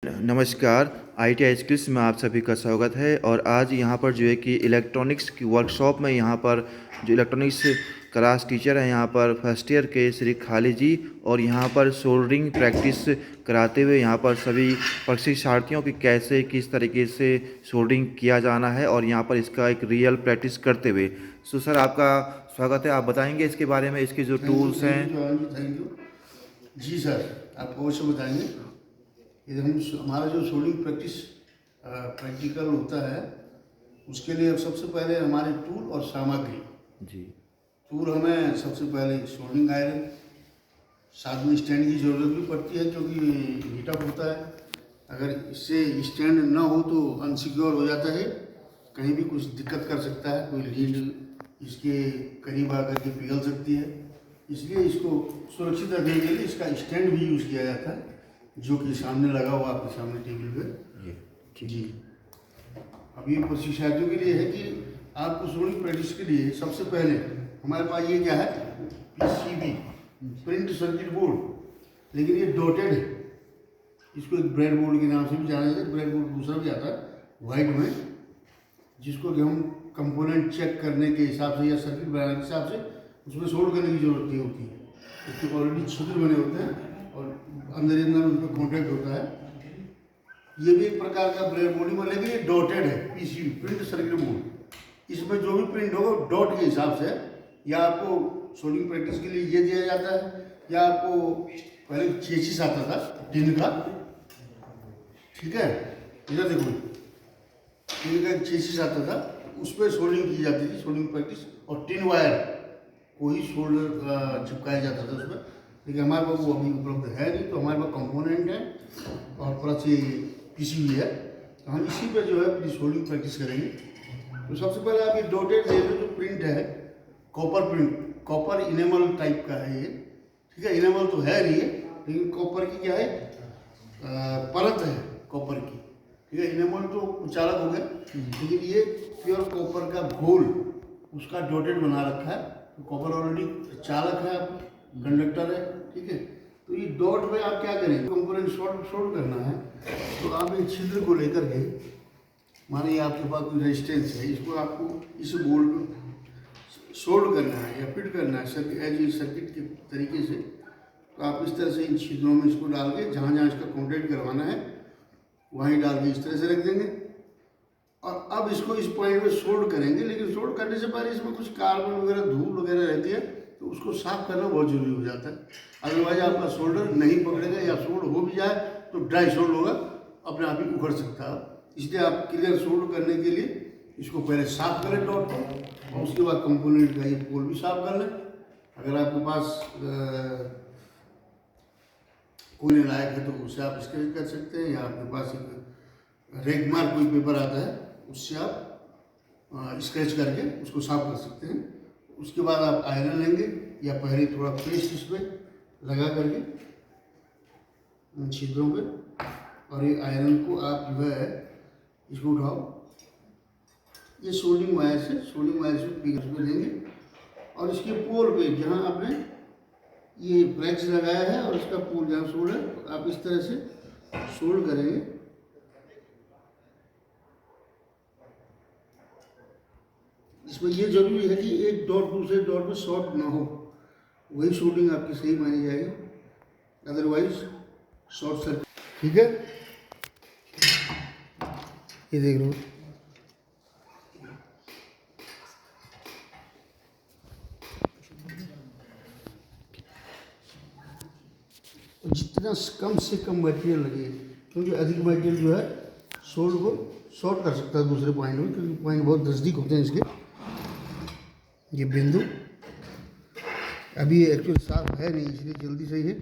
नमस्कार। ITI skills में आप सभी का स्वागत है। और आज यहाँ पर जो है कि इलेक्ट्रॉनिक्स की वर्कशॉप में यहाँ पर जो इलेक्ट्रॉनिक्स क्लास टीचर हैं यहाँ पर फर्स्ट ईयर के श्री खाली जी, और यहाँ पर सोल्डरिंग प्रैक्टिस कराते हुए यहाँ पर सभी प्रशिक्षार्थियों की कैसे किस तरीके से सोल्डरिंग किया जाना है और यहाँ पर इसका एक रियल प्रैक्टिस करते हुए। सो सर, आपका स्वागत है। आप बताएंगे इसके बारे में, इसके जो टूल्स हैं। थैंक यू जी सर, आपको अवश्य बताएंगे। ये हमारा जो सोल्डिंग प्रैक्टिकल होता है, उसके लिए सबसे पहले हमारे टूल और सामग्री जी। टूल हमें सबसे पहले सोल्डिंग आयरन, साथ में स्टैंड की ज़रूरत भी पड़ती है क्योंकि हीटअप होता है। अगर इससे स्टैंड ना हो तो अनसिक्योर हो जाता है, कहीं भी कुछ दिक्कत कर सकता है, कोई लीड इसके करीब आकर के पिघल सकती है। इसलिए इसको सुरक्षित रखने के लिए इसका स्टैंड भी यूज़ किया जाता है, जो कि सामने लगा हुआ आपके सामने टेबल पे जी। अब ये प्रशिक्षार्थियों के लिए है कि आपको सोल्डिंग प्रैक्टिस के लिए सबसे पहले हमारे पास ये क्या है, PCB प्रिंट सर्किट बोर्ड, लेकिन ये डॉटेड है। इसको एक ब्रेड बोर्ड के नाम से भी जाना जाता है। ब्रेड बोर्ड दूसरा भी आता है वाइट में, जिसको कि हम कंपोनेंट चेक करने के हिसाब से या सर्किट बनाने के हिसाब से उसमें सोल्ड करने की जरूरत नहीं होती है। इसके ऑलरेडी छिद्र बने होते हैं और अंदर ही अंदर उन पर कॉन्टैक्ट होता है। ये भी एक प्रकार का ब्रेड बोर्ड में, लेकिन ये डॉटेड है, PCB प्रिंट सर्किट बोर्ड। इसमें जो भी प्रिंट होगा डॉट के हिसाब से, या आपको सोल्डिंग प्रैक्टिस के लिए ये दिया जाता है, या आपको पहले चेसिस आता था टिन का, ठीक है, इधर देखो टिन का एक चेसिस आता था, उस पर सोल्डिंग की जाती थी, सोल्डिंग प्रैक्टिस, और टिन वायर को ही सोल्डर चिपकाया जाता था उसमें। लेकिन हमारे पास वो अभी उपलब्ध है नहीं, तो हमारे पास कंपोनेंट है और प्लस ये PCB है, तो हम इसी पे जो है अपनी सोल्डिंग प्रैक्टिस करेंगे। तो सबसे पहले आप ये डॉटेड जो प्रिंट है, copper print, copper enamel type का है ये, ठीक है। इनेमल तो है नहीं है, लेकिन कॉपर की क्या है, परत है कॉपर की, ठीक है। इनेमल तो चालक हो गया, लेकिन ये प्योर कॉपर का घोल उसका डॉटेड बना रखा है। तो कॉपर ऑलरेडी चालक है, कंडक्टर है, ठीक है। तो ये डॉट में आप क्या करेंगे, कंपोनेंट शॉर्ट करना है, तो आप एक छिद्र को लेकर के, माने आपके पास कोई रेजिस्टेंस है, इसको आपको इस बोर्ड में सोल्ड करना है या फिट करना है सर्किट के तरीके से। तो आप इस तरह से इन छिद्रों में इसको डाल के, जहाँ जहाँ इसका कॉन्टैक्ट करवाना है वहीं डाल के इस तरह से रख देंगे। और अब इसको इस पॉइंट में सोल्ड करेंगे, लेकिन सोल्ड करने से पहले इसमें कुछ कार्बन वगैरह, धूल वगैरह रहती है, तो उसको साफ करना बहुत जरूरी हो जाता है। अदरवाइज आपका सोल्डर नहीं पकड़ेगा, या सोल्ड हो भी जाए तो ड्राई सोल्ड होगा, अपने आप ही उखड़ सकता है। इसलिए आप क्लियर सोल्ड करने के लिए इसको पहले साफ करें डॉट को, और उसके बाद कंपोनेंट का ये पोल भी साफ कर लें। अगर आपके पास कोने लायक है तो उससे आप स्केच कर सकते हैं, या आपके पास एक रेगमार्क कोई पेपर आता है, उससे आप स्केच करके उसको साफ कर सकते हैं। उसके बाद आप आयरन लेंगे, या पहले थोड़ा पेस्ट इस पर लगा करके छिद्रों पे, और ये आयरन को आप जो है इसको उठाओ, ये सोल्डिंग वायर से पिघल पे लेंगे, और इसके पोल पे जहाँ आपने ये ब्रैक्स लगाया है और इसका पोल जहाँ सोल्ड है, तो आप इस तरह से सोल्ड करेंगे। इसमें ये जरूरी है कि एक डॉट दूसरे डॉट में शॉर्ट ना हो, वही सोल्डिंग आपकी सही मानी जाएगी, अदरवाइज शॉर्ट सर्किट, ठीक है। ये देख लो, जितना कम से कम मटेरियल लगे, क्योंकि अधिक मटेरियल जो है सोल्ड को शॉर्ट कर सकता है दूसरे पॉइंट में, क्योंकि पॉइंट बहुत नज़दीक होते हैं इसके। ये बिंदु अभी एक्चुअली साफ है नहीं, इसलिए जल्दी से ये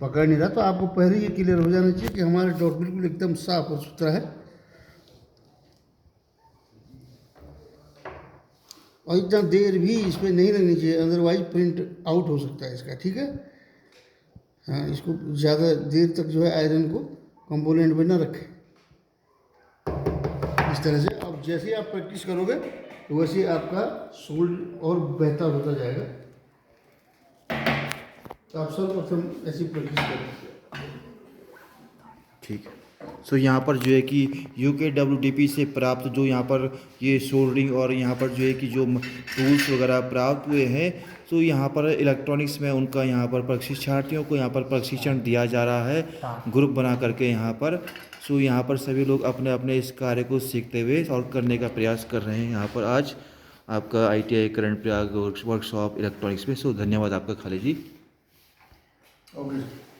पकड़ नहीं रहा। तो आपको पहले ये क्लियर हो जाना चाहिए कि हमारा डॉट बिल्कुल एकदम साफ और सुथरा है, और इतना देर भी इस पर नहीं लगनी चाहिए, अदरवाइज प्रिंट आउट हो सकता है इसका, ठीक है। हाँ, इसको ज़्यादा देर तक जो है आयरन को कंपोनेंट पे ना रखें, इस तरह से। अब जैसे ही आप प्रैक्टिस करोगे तो वैसे ही आपका सोल्ड और बेहतर होता जाएगा। तो आप सर्वप्रथम ऐसी प्रैक्टिस करें, ठीक है। सो यहाँ पर जो है कि UKWDP से प्राप्त जो यहाँ पर ये सोल्डरिंग और यहाँ पर जो है कि जो टूल्स वगैरह प्राप्त हुए हैं, तो यहाँ पर इलेक्ट्रॉनिक्स में उनका यहाँ पर प्रशिक्षार्थियों को यहाँ पर प्रशिक्षण दिया जा रहा है ग्रुप बना करके यहाँ पर। सो यहाँ पर सभी लोग अपने अपने इस कार्य को सीखते हुए और करने का प्रयास कर रहे हैं यहाँ पर आज आपका ITI current Prayag workshop electronics में। सो धन्यवाद आपका खाली जी। ओके।